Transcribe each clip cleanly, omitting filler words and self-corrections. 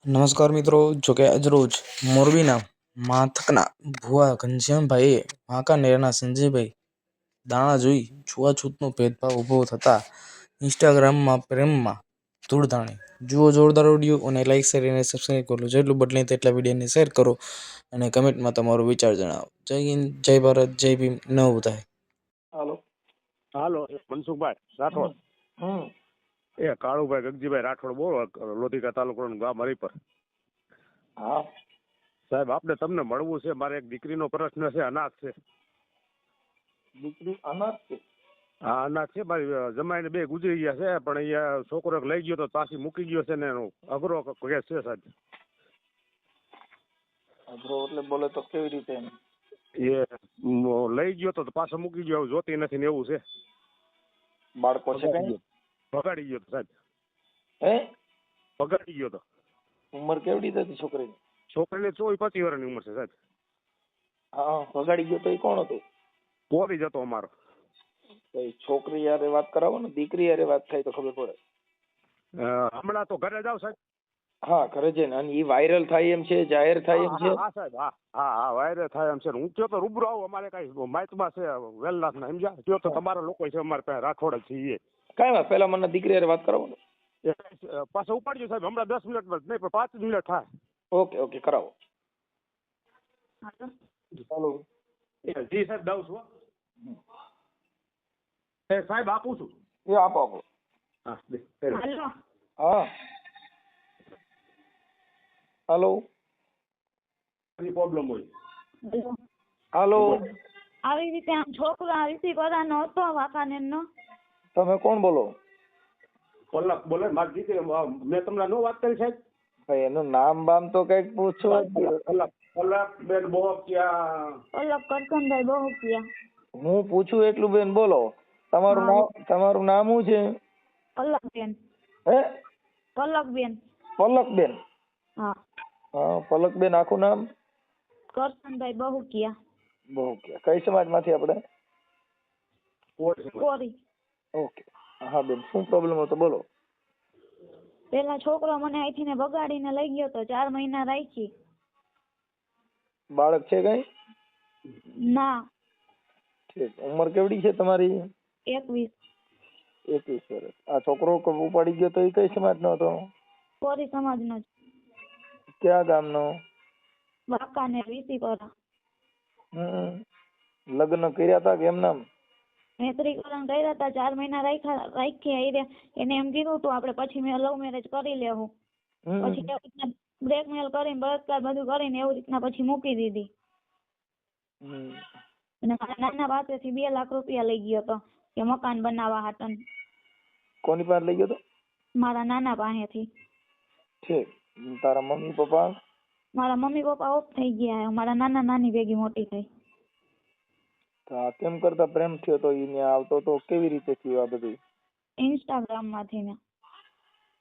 નમસ્કાર મિત્રો, જોકે આજરોજ મોરબીના માથકના ભુવા ઘનશ્યામભાઈએ વાંકાનેરના સંજયભાઈ દાણા જોઈ છૂઆછૂતનો ભેદભાવ ઊભો થતાં ઇન્સ્ટાગ્રામમાં પ્રેમમાં ધૂળધાણી. જુઓ જોરદાર વિડીયો અને લાઇક શેર અને સબસ્ક્રાઈબ કરો. જેટલું બદલે તેટલા વિડીયોને શેર કરો અને કમેન્ટમાં તમારો વિચાર જણાવો. જય હિન્દ, જય ભારત, જય ભીમ. નવ બધાય. હાલો હાલો, મનસુખભાઈ રાઠોડ. એ કાળુભાઈ ગગજીભાઈ રાઠોડ બોલો, લોધિકા તાલુકાનું ગામ હરિપર. હા સાહેબ, આપણે તમને મળવું છે. મારે એક દીકરીનો પ્રશ્ન છે, અનાથ છે. દીકરી અનાથ છે? હા, અનાથ છે. મારી જમાઈને બે ગુજરી ગયા છે, પણ અહીંયા છોકરો લઈ ગયો તો પાછી મૂકી ગયો છે ને એનો અઘરો કેસ છે સાહેબ. અઘરો એટલે બોલે તો કેવી રીતે? એ લઈ ગયો તો પાછો મૂકી ગયો, જોતી નથી ને એવું છે. બાળકો છે કઈ? ભગાડી ગયો તો સાહેબ. હે? ભગાડી ગયો તો. ઉંમર કેવડી હતી છોકરીની? છોકરીને 24-25 વર્ષની ઉંમર છે સાહેબ. હા, ભગાડી ગયો તો એ કોણ હતું? પોરી જ હતો અમારો. છોકરી યારે વાત કરાવો ને, દીકરી યારે વાત થાય તો ખબર પડે. હમણાં તો ઘરે જાવ સાહેબ. હા, ઘરે છે ને. અને એ વાયરલ થાય એમ છે, જાહેર થાય એમ છે? હા સાહેબ, હા હા હા, વાયરલ થાય એમ છે. હું કયો તો રૂબરૂ આવું, અમારે કઈ માઇકમાં છે વેલનાથ ના, સમજ્યા? કયો તો તમારા લોકો છે અમારે પાસે રાઠોડ જ છીએ. કઈ વાત, પેલા મને દીકરી યારે વાત કરાવો ને. પાછો ઉપાડજો સાહેબ, હમણાં 10 મિનિટ નહીં પણ 5 મિનિટ થાય. ઓકે ઓકે, કરાવો. ચાલો. જી સાહેબ, દઉં છું. સાહેબ આપું છું. એ આપો આપો. હા. હા, હાલો. પ્રોબ્લેમ હોય. હાલો. આવી રીતે આમ છોકરો રિસીવ કરવાનો હતો વાંકાનેરનો. તમે કોણ બોલો? પલક બોલે. મારી દીકરી, મેં તમને નો વાત કરી સાહેબ? ભાઈ એનું નામ બામ તો કઈક પૂછો. પલક બેન બોહકિયા. પલક કરકનભાઈ બહુકિયા. હું પૂછું એટલું બેન બોલો. તમારું નામ શું છે? પલકબેન. હે? પલકબેન. પલકબેન? હા. હા, પલકબેન આખું નામ? કરકનભાઈ બહુકિયા. બહુકિયા. કઈ સમાજમાંથી આપણે? કોરી. ઓકે. હા બેન, શું પ્રોબ્લેમ હતો બોલો. પેલા છોકરો મને અહીંથી ને બગાડીને લઈ ગયો તો, 4 મહિના રાખી. બાળક છે કઈ? ના. ઠીક. ઉંમર કેવડી છે તમારી? 21. 21 વર્ષ. આ છોકરો ઉપાડી ગયો તો એ કઈ સમાજનો હતો? કોરી સમાજનો જ. ક્યાં ગામનો? વાંકાનેર વિસીપરા. લગ્ન કર્યા હતા કે એમ નામ? મૈત્રીકરણ કર્યા હતા, 4 મહિના રાખી. એને એમ કીધું તું આપણે પછી મેં લવ મેરેજ કરી લેવું. પછી એવી રીતના બ્લેકમેલ કરીને, બળાત્કાર બધું કરીને એવી રીતના પછી મૂકી દીધી. અને મારા નાના પાસેથી 2 લાખ રૂપિયા લઈ ગયો તો કે મકાન બનાવવા હાટન. કોની પાસે લઈ ગયો તો? મારા નાના પાસેથી. ઠીક. તારા મમ્મી પપ્પા? મારા મમ્મી પપ્પા ઓફ થઈ ગયા. મારા નાના નાની ભેગી મોટી થઈ. તો આ કેમ કરતા પ્રેમ થયો તો? એને આવતો તો કેવી રીતે થયું આ બધું? ઇન્સ્ટાગ્રામ માંથી ને.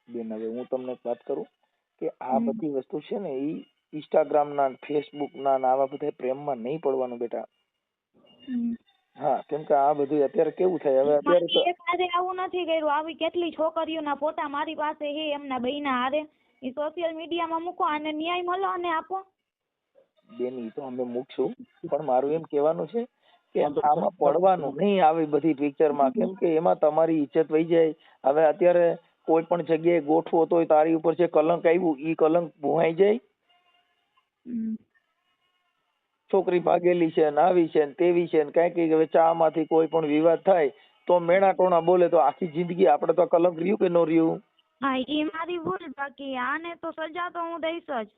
બેન, હવે હું તમને એક વાત કરું કે આ બધી વસ્તુ છે ને, એ ઇન્સ્ટાગ્રામ ના, ફેસબુક ના, આવા બધા પ્રેમમાં નહીં પડવાનું બેટા. હા, કેમ કે આ બધું અત્યારે કેવું થાય હવે, અત્યારે તો આવું નથી કર્યું. આવી કેટલી છોકરીઓના ફોટા મારી પાસે છે એમના બહેના હારે. એ સોશિયલ મીડિયામાં મૂકો અને ન્યાય મળો અને આપો. બેન, એ તો અમે મૂકશું, પણ મારું એમ કહેવાનું છે કે આમાં પડવાનું નહીં આવી બધી પિક્ચરમાં. કેમ કે એમાં તમારી ઇજ્જત વહી જાય. હવે અત્યારે કોઈ પણ જગ્યાએ ગોઠવો તો તારી ઉપર જે કલંક આવ્યું, ઈ કલંક ભૂહાઈ જાય. છોકરી ભાગેલી છે ને, આવી છે ને, તેવી છે ને, કઈ હવે ચા માંથી કોઈ પણ વિવાદ થાય તો મેણા ટોણા બોલે તો આખી જિંદગી આપણે તો કલંક રહ્યું કે ન રહ્યું? હા, એ મારી ભૂલ. બાકી આને તો સજા તો હું દઈશ જ.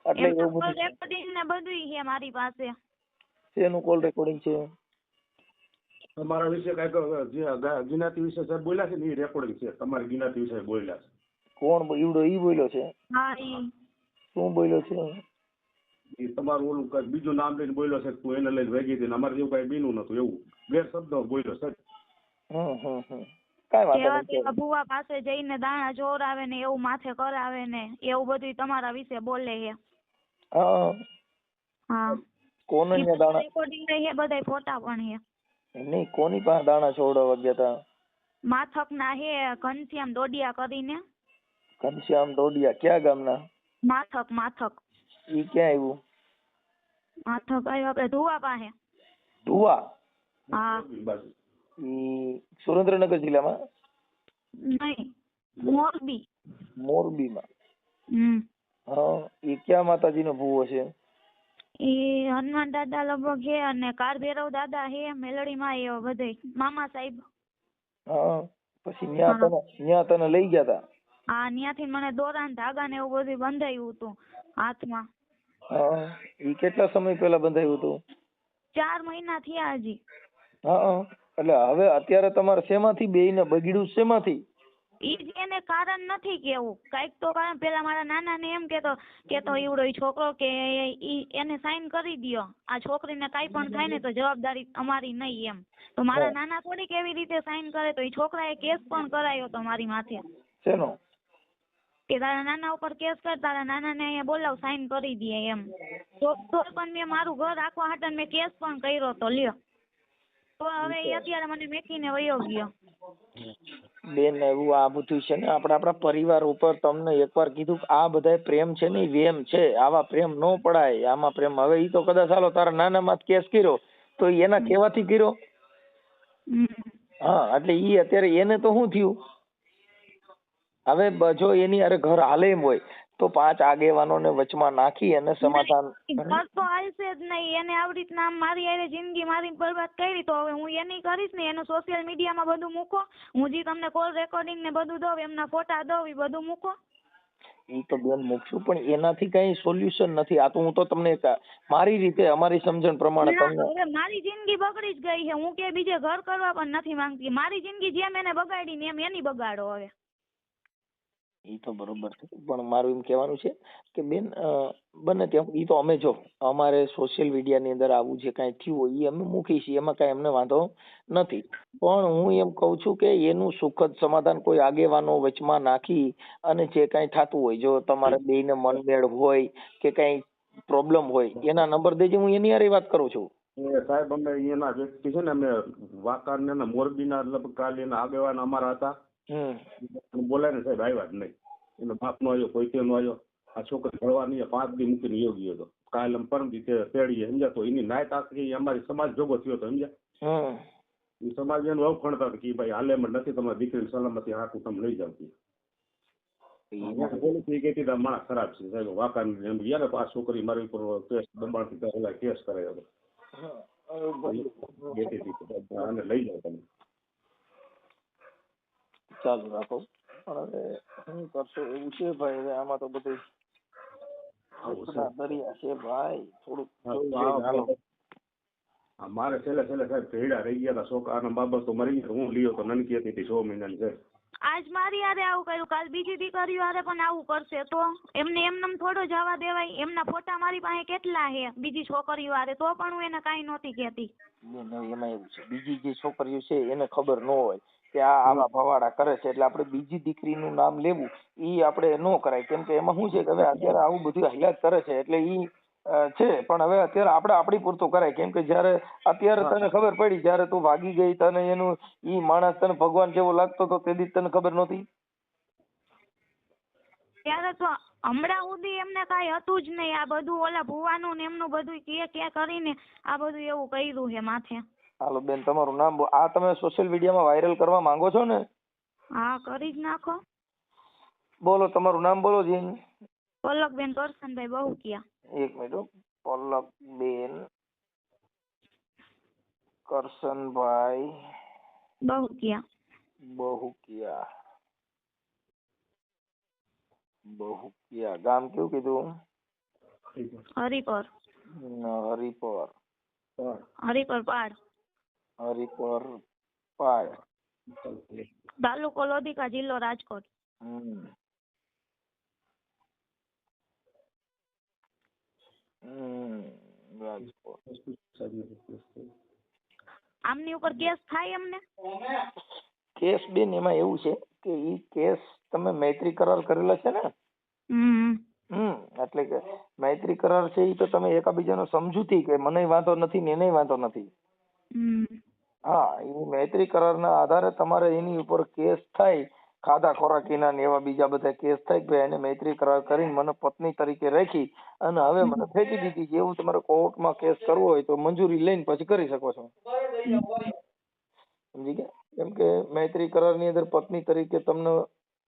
એટલે કોલ રેકોર્ડિંગ ને બધું છે મારી પાસે. શેનું કોલ રેકોર્ડિંગ છે? તમારા વિશે કઈક જ્ઞાતિ વિશે સાહેબ બોલ્યા છે ને, એ રેકોર્ડિંગ છે. તમારી જ્ઞાતિ વિશે બોલ્યા છે. કોણ ઈવડો? ઈ બોલ્યો છે? હા. ઈ શું બોલ્યો છે? એ તમારું ઓલું કઈ બીજું નામ લઈને બોલ્યો છે, તું એને લઈને વેગી હતી. અમારે જેવું કઈ બીનું નતું, એવું ગેરશબ્દ બોલ્યો સાહેબ. કઈ વાત. ભુવા પાસે જઈને દાણા ચોરાવે ને એવું માથે કરાવે ને એવું બધું તમારા વિશે બોલે છે. હા. કોને દાણા રેકોર્ડિંગ છે, બધા ફોટા પણ છે. નહીં, કોની પાસે દાણા છોડવા ગયા હતા? માથક ના હે ઘનશ્યામ દોડિયા કરીને. ઘનશ્યામ ડોડિયા ક્યાં ગામના? માથક ઈ ક્યાં આવ્યું? માથક આવ્યું આપણે ધુવા પાસે. ધુવા? હા. ઈ સુરેન્દ્રનગર જિલ્લામાં? નહીં, મોરબી. મોરબીમાં. હમ. ઈ ક્યાં માતાજીનો ભૂવો છે? એ હનુમાન દાદા લગભગ છે અને કાળ ભૈરવ દાદા છે, મેલડીમાં એ બધે મામા સાહેબ. પછી ન્યા તને લઈ ગયા તા? હા, ત્યાંથી મને દોરા ને ધાગા ને એવું બધું બંધાયું હતું હાથમાં. ઈ કેટલા સમય પહેલા બંધાયું હતું? 4 મહિના થયા હજી. એટલે હવે અત્યારે તમારે શેમાંથી બેયને બગડ્યું? શેમાંથી? ઈ જ એને કારણ નથી કેવું, કઈક તો કારણ. પેલા મારા નાના ને એમ કેતો ઈવડો ઈ છોકરો કે એને સાઈન કરી દ્યો, આ છોકરીને કાઈ પણ થાય ને તો જવાબદારી અમારી નહીં એમ. તો મારા નાના થોડી કેવી રીતે સાઈન કરે? તો ઈ છોકરાએ કેસ પણ કરાયો તો મારી માથે. શેનો? કે તારા નાના ઉપર કેસ કર, તારા નાના ને અહીંયા બોલાવ, સાઈન કરી દે એમ. તો પણ મેં મારું ઘર રાખવા હાટન મેં કેસ પણ કર્યો તો લ્યો. તો હવે એ અત્યારે મને મેકીને વયો ગયો. બેન એવું આ બધું છે ને આપણા પરિવાર ઉપર તમને એકવાર કીધું કે આ બધા પ્રેમ છે ને વેમ છે, આવા પ્રેમ ન પડાય. આમાં પ્રેમ હવે ઈ તો કદાચ હાલો તારા નાના માં કેસ કર્યો તો એના કેવાથી કર્યો? એટલે ઈ અત્યારે એને તો શું થયું? હવે જો એની અરે ઘર હાલે એમ હોય તો 5 આગેવાનોને વચમાં નાખી અને સમાધાન. ઘર તો હાલશે જ નહીં. એને આવી રીતના મારી હારે જિંદગી મારી બરબાદ કરી, તો હવે હું એની કરીશ ને. એનું સોશિયલ મીડિયામાં બધું મૂકો. હું જે તમને કોલ રેકોર્ડિંગ ને બધું દઉં, એમના ફોટા દઉં, એ બધું મૂકો. ઈ તો બેન મૂકશું, પણ એનાથી કઈ સોલ્યુશન નથી. આ તો હું તો તમને મારી રીતે અમારી સમજણ પ્રમાણે તમને. હવે મારી જિંદગી બગડી જ ગઈ છે. હું કે બીજે ઘર કરવા પણ નથી માંગતી. મારી જિંદગી જેમ એને બગાડી ને એમ એની બગાડો હવે. ઈ તો બરોબર છે, પણ મારું એમ કહેવાનું છે કે બેન બને ત્યાં ઈ તો અમે જો અમારે સોશિયલ મીડિયા ની અંદર આવું જે કાંઈ થયું હોય એ અમે મૂકી છીએ, એમાં કાંઈ અમને વાંધો નથી. પણ હું એમ કઉ છું કે એનું સુખદ સમાધાન કોઈ આગેવાનો વચમાં નાખી અને જે કાંઈ થતું હોય, જો તમારે બેયને મનમેળ હોય કે કાંઈ પ્રોબ્લેમ હોય, એના નંબર દેજે, હું એની હારે વાત કરું છું. સાહેબ અમે એના વ્યક્તિ છે ને, અમે વાંકાણ ને મોરબીના લગભગ કાલે એના આગેવાન અમારા હતા. બોલાય ને સાહેબ આવ્યા જ નહીં. એનો બાપ નો આવ્યો, કોઈ નો આવ્યો. આ છોકરી ભણવાની 5 દી મૂકીને યોગી હતો. કાલે પરમ દી તેડીએ સમજ્યા. તો એની નાયત આખી અમારી સમાજ જોગો થયો હતો સમજ્યા. એ સમાજ એનું એવું ખણતા કે ભાઈ હાલે નથી, તમારી દીકરીની સલામતી હાથું તમે લઈ જાવ. માણસ ખરાબ છે સાહેબ. વાંકાણ એમ ગયા ને, આ છોકરી મારી ઉપર કેસ દબાણથી કેસ કરાયો હતો. આને લઈ જાવ તમે. ચાલુ રાખો. પણ હવે શું કરશો એવું છે ભાઈ. હવે આમાં તો બધું દરિયા છે ભાઈ. થોડુંક મારે છેલ્લે સાહેબ ભેડા રહી ગયા હતા. છોકરાના બાબત તો મરી ગયા. હું લીયો તો નનકી હતી 6 મહિનાની છે. આજ મારી હારે આવું કર્યું, કાલ બીજી દીકરીઓ હારે પણ આવું કરશે તો એમને એમનેમ થોડો જવા દેવાય? એમના ફોટા મારી પાસે કેટલા છે બીજી છોકરીઓ હારે, તો પણ હું એને કાંઈ નહોતી કહેતી. એમાં એવું છે, બીજી જે છોકરીઓ છે એને ખબર ન હોય કે આ આવા ભવાડા કરે છે, એટલે આપણે બીજી દીકરીનું નામ લેવું ઈ આપણે ન કરાય. કેમ કે એમાં શું છે કે હવે અત્યારે આવું બધું હાલાત કરે છે, એટલે ઈ છે. પણ હવે અત્યારે આપણે આપણી પૂરતું કરાય. કેમ કે જયારે અત્યારે તને ખબર પડી, જયારે તું ભાગી ગઈ, તને એનું ઈ માણસ તને ભગવાન જેવો લાગતો તો તે દી તને ખબર નહોતી? ત્યારે તો હમણાં સુધી એમને કાંઈ હતું જ નહીં. આ બધું ઓલા ભુવાનું ને એમનું બધું કે કરીને આ બધું એવું કર્યું છે માથે. હાલો બેન, તમારું નામ આ તમે સોશિયલ મીડિયામાં વાયરલ કરવા માંગો છો ને? હા, કરી જ નાખો. બોલો, તમારું નામ બોલો જી. પલકબેન કરશનભાઈ બહુકિયા. એક મિનિટ. પલકબેન કરશનભાઈ બહુકિયા. ગામ કયું કીધું? હરિપર પાડ. તાલુકો લોધિકા, જિલ્લો રાજકોટ. આમની ઉપર કેસ થાય એમને? કેસ બેન એમાં એવું છે કે ઈ કેસ તમે મૈત્રી કરાર કરેલા છે ને? એટલે કે મૈત્રી કરાર છે ઈ તો તમે એકાબીજાનો સમજૂતી કે મને વાંધો નથી ને એને વાંધો નથી. હા, એ મૈત્રી કરારના આધારે તમારે એની ઉપર કેસ થાય. ખાધા ખોરાકીના ને એવા બીજા બધા કેસ થાય કે ભાઈ એને મૈત્રી કરાર કરીને મને પત્ની તરીકે રાખી અને હવે મને ફેંકી દીધી છે, એવું તમારે કોર્ટમાં કેસ કરવો હોય તો મંજૂરી લઈને પછી કરી શકો છો. સમજી ગયા? કેમ કે મૈત્રી કરારની અંદર પત્ની તરીકે તમને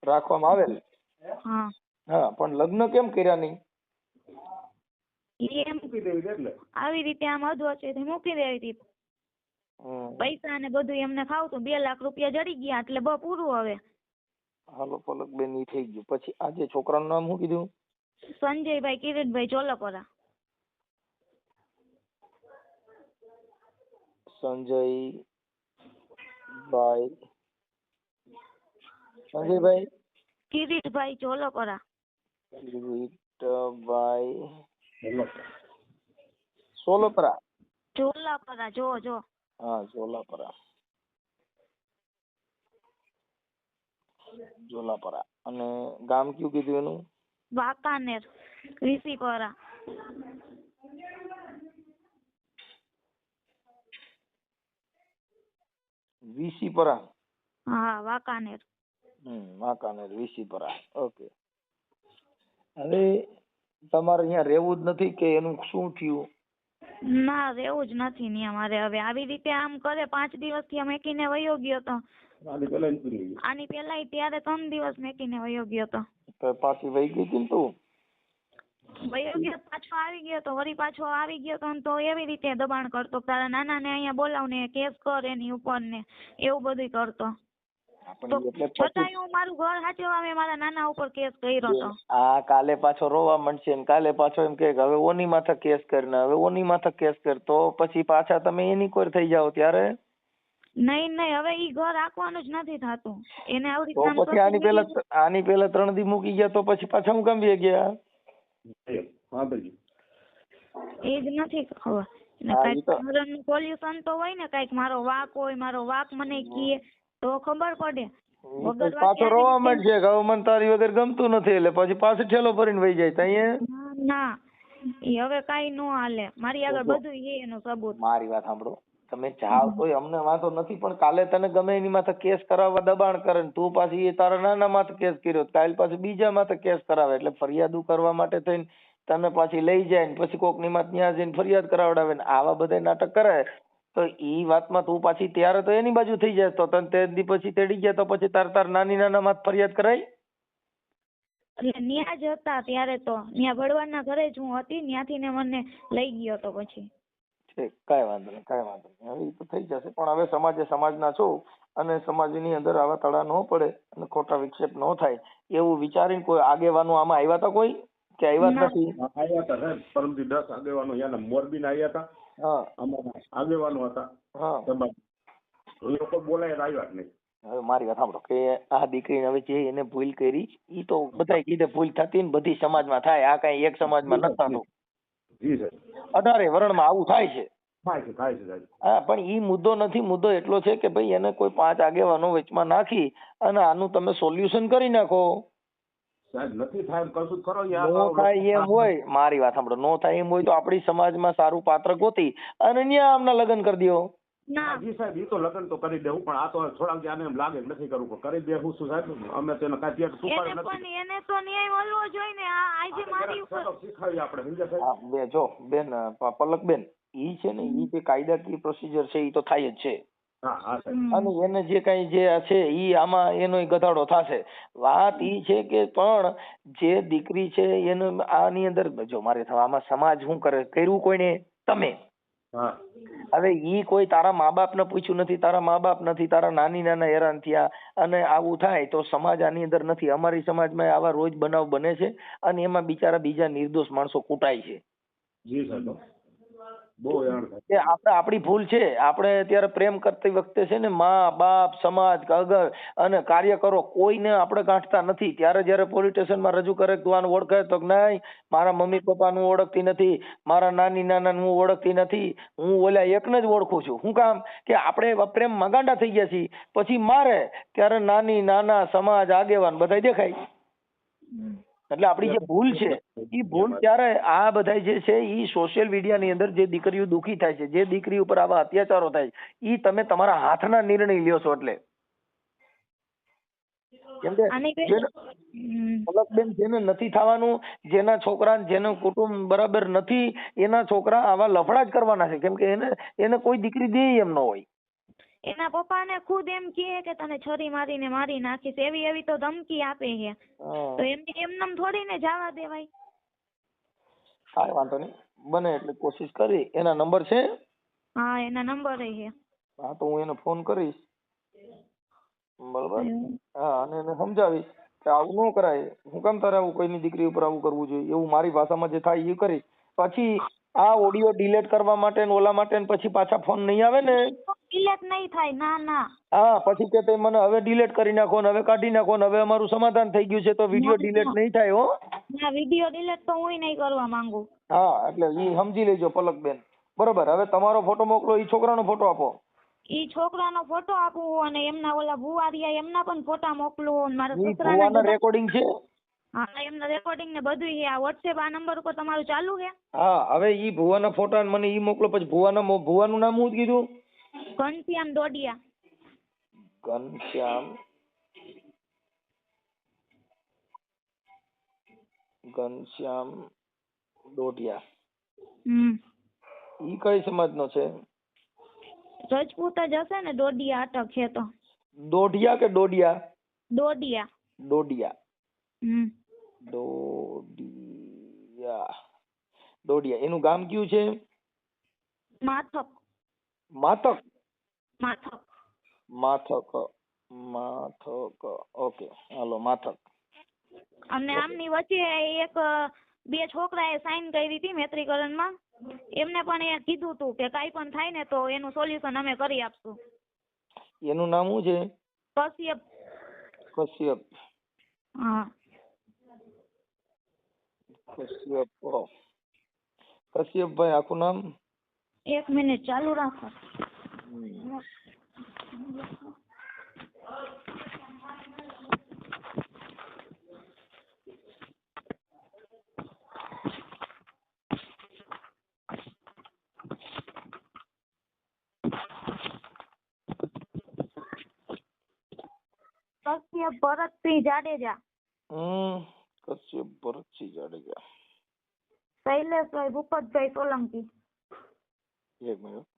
રાખવામાં આવેલ. હા, પણ લગ્ન કેમ કર્યા નહીં? આવી રીતે આમ અધવચ્ચેથી મૂકી દેવી હતી. પૈસા ને બધું એમને ખાવતું, 2 લાખ રૂપિયા જડી ગયા એટલે પૂરું હવે. હાલો પલક બેન, ઈ થઈ ગયું. પછી આજે છોકરાનું નામ શું કીધું? સંજયભાઈ કિરીટભાઈ ચોલપરા. સંજયભાઈ કિરીટભાઈ ચોલપરા. કિરીટભાઈ સોલપરા. ચોલાપરા. જો હા, ચોલાપરા. ચોલાપરા. અને ગામ કયું કીધું એનું? વાંકાનેર, વીસીપરા. વીસીપરા. હા, વાંકાનેર. વાંકાનેર, વીસીપરા. ઓકે. હવે તમારે અહીંયા રહેવું જ નથી કે એનું શું થયું? ના, રહેવું જ નથી ને અમારે. હવે આવી રીતે આમ કરે 5 દિવસથી મેકીને વયો ગયો તો. આની પેલા ત્યારે 3 દિવસ મેકીને વયો ગયો તો. પાછી વહી ગઈ હતી ને તું? વયો ગયો, પાછો આવી ગયો તો, વળી પાછો આવી ગયો તો એવી રીતે દબાણ કરતો, તારા નાના ને અહીંયા બોલાવને કેસ કર એની ઉપર ને એવું બધું કરતો. છતાંય હું મારું ઘર સાચવવા મેં મારા નાના ઉપર કેસ કર્યો હતો. આ કાલે પાછો રોવા માંડશે ને કાલે પાછો એમ કે હવે ઓની માથે કેસ કરીને, હવે ઓની માથે કેસ કર, તો પછી પાછા તમે એની કોર થઈ જાઓ ત્યારે? નહીં, હવે ઈ ઘર રાખવાનું જ નથી થાતું એને. આવડી તો પછી આની પેલા 3 દી મૂકી ગયા તો પછી પાછા હું કેમ ગયા? એ જ નથી ખબર. કઈક પોલ્યુશન તો હોય ને, કઈક મારો વાક હોય, મારો વાક મને કીએ તો ખબર પડે. પાછો રોવા માંડશે કે હવે મને તારી વગર ગમતું નથી, એટલે પછી પાછો ઠેલો ભરીને વહી જાય. ના, એ હવે કઈ નો હાલે. મારી આગળ બધું છે એનું સબૂત. મારી વાત સાંભળો, તમે જાવ તોય અમને વાંધો નથી, પણ કાલે તને ગમે એની માથે કેસ કરાવવા દબાણ કરે ને તું પાછી એ તારા નાના માથે કેસ કર્યો, કાલે પાછી બીજા માથે કેસ કરાવે, એટલે ફરિયાદો કરવા માટે થઈને તને પાછી લઈ જાય ને પછી કોક ની માથે ત્યાં જઈને ફરિયાદ કરાવડાવે ને આવા બધા નાટક કરે તો ઈ વાતમાં તું પાછી ત્યારે તો એની બાજુ થઈ જાય. તો તને તે દી પછી તેડી ગયા તો પછી તાર નાના માથે ફરિયાદ કરાય? એટલે ન્યા જ હતા ત્યારે તો, ન્યા ભડવાના ઘરે જ હું હતી, ત્યાંથી ને મને લઈ ગયો તો પછી. કઈ વાંધો નહીં. હવે એ તો થઈ જશે, પણ હવે સમાજના છો અને સમાજની અંદર આવા તળા ન પડે અને ખોટા વિક્ષેપ ન થાય એવું વિચારીને કોઈ આગેવાનો આમાં આવ્યા હતા કોઈ કે આવ્યા નથી? આવ્યા હતા સાહેબ, પરમથી 10 આગેવાનો અહીંયા મોરબી ના આવ્યા હતા. હા, અમારા આગેવાનો હતા. હા, લોકો બોલાય આવ્યા જ નહીં. હવે મારી વાત સાંભળો કે આ દીકરીને હવે જે એને ભૂલ કરી ઈ તો બધાય કીધે ભૂલ થતી ને બધી સમાજમાં થાય, આ કઈ એક સમાજમાં નથી થતું. જી સર, 18 વર્ણમાં આવું થાય છે. થાય છે હા, પણ ઈ મુદ્દો નથી. મુદ્દો એટલો છે કે ભાઈ એને કોઈ 5 આગેવાનો વચમાં નાખી અને આનું તમે સોલ્યુશન કરી નાખો. સાહેબ નથી થાય એમ કશું કરો યાર. નો થાય એમ હોય, મારી વાત સાંભળો, નો થાય એમ હોય તો આપણી સમાજમાં સારું પાત્ર ગોતી અને ન્યા આમના લગ્ન કરી દો. જી સાહેબ, ઈ તો લગ્ન તો કરી દેવું, પણ આ તો થોડાક આને એમ લાગે નથી કરવું, કરી દેવું શું સાહેબ? અમે તેને કાંઈ સુપારી નથી. એને તો ન્યાય મળવો જોઈએ ને. આજે મારી ઉપર શીખવાડીએ આપણે, સમજ્યા સાહેબ? બે જો બેન, પલક બેન, ઈ છે ને ઈ જે કાયદાકીય પ્રોસિજર છે ઈ તો થાય જ છે. અને એને જે કઈ જે છે ઈ આમાં એનો ગધાડો થશે. વાત ઈ છે કે પણ જે દીકરી છે એને આની અંદર જો મારે આમાં સમાજ શું કરે, કર્યું કોઈને? તમે. હવે ઈ કોઈ તારા મા બાપ ને પૂછ્યું નથી, તારા મા બાપ નથી, તારા નાના હેરાન થયા અને આવું થાય તો સમાજ આની અંદર નથી. અમારી સમાજમાં આવા રોજ બનાવ બને છે અને એમાં બિચારા બીજા નિર્દોષ માણસો કૂટાય છે. જી સાહેબ, આપણી ભૂલ છે. આપણે અત્યારે પ્રેમ કરતી વખતે છે ને મા બાપ સમાજ અગર અને કાર્યકરો કોઈને આપણે ગાંઠતા નથી. ત્યારે જયારે પોલીસ સ્ટેશનમાં રજૂ કરે તું આને ઓળખે તો નહીં, મારા મમ્મી પપ્પાનું ઓળખતી નથી, મારા નાના હું ઓળખતી નથી, હું ઓલા એકને જ ઓળખું છું. શું કામ? કે આપણે પ્રેમ ગાંડા થઈ ગયા છીએ. પછી મારે ત્યારે નાના સમાજ આગેવાન બધા દેખાય. એટલે આપણી જે ભૂલ છે એ ભૂલ ત્યારે આ બધા જે છે એ સોશિયલ મીડિયાની અંદર જે દીકરીઓ દુખી થાય છે, જે દીકરી ઉપર આવા અત્યાચારો થાય એ તમે તમારા હાથના નિર્ણય લ્યો છો. એટલે કેમ કે આની પે- પલકબેન જેને નથી થવાનું, જેના છોકરા જેનું કુટુંબ બરાબર નથી, એના છોકરા આવા લફડા જ કરવાના છે. કેમ કે એને કોઈ દીકરી દે એમ ન હોય. એના પપ્પાને ખુદ એમ કહે કે તને છરી મારીને મારી નાખીશ, એવી એવી તો ધમકી આપે છે. તો એમનેમ થોડી ને જવા દેવાય. કાંઈ વાંધો નહીં, બને એટલે કોશિશ કરી. એના નંબર છે? હા, એના નંબર છે. હા, તો હું એને ફોન કરીશ, બરોબર. હા, અને એને સમજાવીશ કે આવું ન કરાય, હું કામ તારે આવું કોઈની દીકરી ઉપર આવું કરવું જોઈએ, એવું મારી ભાષામાં જે થાય એ કરીશ. પછી આ ઓડિયો ડિલીટ કરવા માટે ને ઓલા માટે ને પછી પાછા ફોન નહીં આવે ને. ડિલીટ નહીં થાય, ના ના. હા, પછી કે તે મને હવે ડિલીટ કરી નાખો ને હવે કાઢી નાખો ને હવે અમારું સમાધાન થઈ ગયું છે, તો વિડીયો ડિલીટ નહીં થાય હો. ના, વિડીયો ડિલીટ તો હું નહીં કરવા માંગુ. હા, એટલે ઈ સમજી લેજો પલકબેન, બરોબર. હવે તમારો ફોટો મોકલો, ઈ છોકરાનો ફોટો આપો. ઈ છોકરાનો ફોટો આપું અને એમના ઓલા ભુવારિયા એમના પણ ફોટા મોકલું અને મારા ઈ છોકરાના ભુવાના રેકોર્ડિંગ છે? હા, એમના રેકોર્ડિંગ ને બધું છે. આ WhatsApp આ નંબર ઉપર તમારું ચાલુ છે? હા, હવે ઈ ભુવાના ફોટા મને ઈ મોકલો. પછી ભુવાનું નામ શું કીધું? ઘનશ્યામ ડોડિયા. ઘનશ્યામ ડોડિયા. હમ. ઈ કઈ સમાજનો છે? રજપૂત જ હશે ને, ડોડિયા અટક છે તો. દોઢિયા કે ડોડિયા? ડોડિયા. ડોડિયા. હમ. ડોડિયા. એનું ગામ કયું છે? માથક. માથક. માથક. માથક. માથક. ઓકે, હાલો માથક. અને આમની વચ્ચે એક બે છોકરાએ સાઈન કરી હતી મૈત્રીકરણમાં. એમને પણ એ કીધું હતું કે કાંઈ પણ થાય ને તો એનું સોલ્યુશન અમે કરી આપશું. એનું નામ શું છે? કશ્યપ. કશ્યપ. હા. કશ્યપભાઈ આખું નામ? 1 મિનિટ ચાલુ રાખો. કશ્યપ ભરતસિંહ જાડેજા. કશ્યપ ભરતસિંહ જાડેજા. શૈલેષભાઈ ભૂપતભાઈ સોલંકી. એક મિનિટ.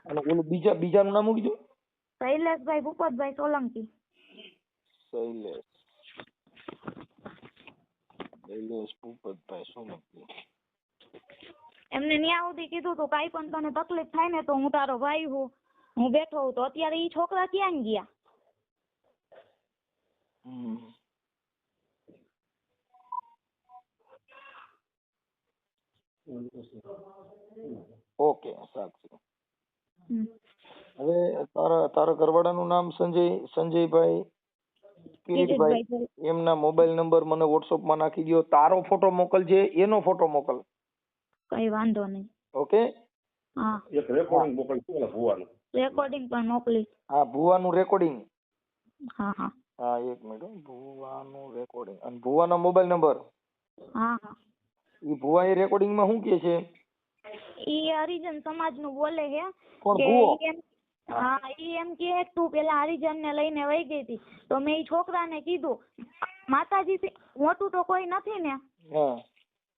અને ઓલું બીજાનું નામ શું કીધું? શૈલેષભાઈ ભૂપતભાઈ સોલંકી. શૈલેષ ભૂપતભાઈ સોલંકી. એમને ન્યા સુધી કીધું તું કાંઈ પણ તને તકલીફ થાય ને તો હું તારો ભાઈ હું બેઠો હું. તો અત્યારે ઈ છોકરા ક્યાં ગયા? ઓકે, સાચું. હવે તારા ઘરવાળાનું નામ સંજયભાઈ કિરીટભાઈ. એમના મોબાઈલ નંબર મને WhatsApp માં નાખી દો. તારો ફોટો મોકલજે, એનો ફોટો મોકલ. કઈ વાંધો નહીં. ઓકે. હા, એક રેકોર્ડિંગ મોકલજો ભુવાનું. રેકોર્ડિંગ પણ મોકલી. હા, ભુવાનું રેકોર્ડિંગ. હા હા. હા, એક મિનિટ. ભુવાનું રેકોર્ડિંગ અને ભુવાના મોબાઈલ નંબર. હા હા. ઈ ભુવા એ રેકોર્ડિંગ માં શું કે છે? ઈ હરિજન સમાજ નું બોલે છે કોણ કે ભુવો? હા, ઈ એમ કે તું પેલા હરિજન ને લઈને વહી ગઈ હતી. તો મેં ઈ છોકરાને કીધું માતાજી થી મોટું તો કોઈ નથી ને,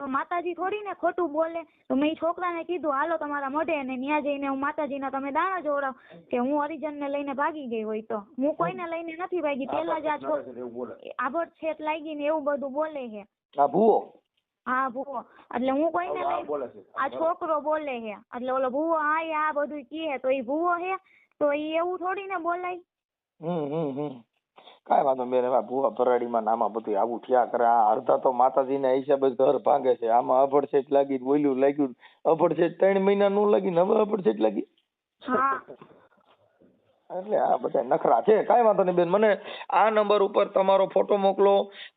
તો માતાજી થોડી ને ખોટું બોલે. તો મેં ઈ છોકરાને કીધું હાલો તમારા મોઢે ને ન્યા જઈને હું માતાજીના તમે દાણા જોવડાવ કે હું હરિજન ને લઈને ભાગી ગઈ હોય. તો હું કોઈને લઈને નથી ભાગી. પેલા જ આભડ છેટ લાગી ને એવું બધું બોલે છે. આ ભુવો? હા, ભૂવો. એટલે હું કોઈને લઈને આ છોકરો બોલે છે. એટલે ઓલો ભૂવો આ બધું કહે તો ઈ ભૂવો છે તો ઈ એવું થોડી ને બોલાય. કાંઈ વાંધો બેન. ભુવા ભરાડીમાં નામાં બધું આવું થયા કરે. આ અડધા તો માતાજીના હિસાબે ઘર ભાંગે છે. આમાં અભડસેટ લાગી, બોલ્યું લાગ્યું. અભડસેટ 3 મહિના નું લાગી ને હવે અભડસેટ લાગી. હા, એટલે આ બધા નખરા છે. કાંઈ વાંધો નહીં બેન. મને આ નંબર ઉપર તમારો ફોટો મોકલો.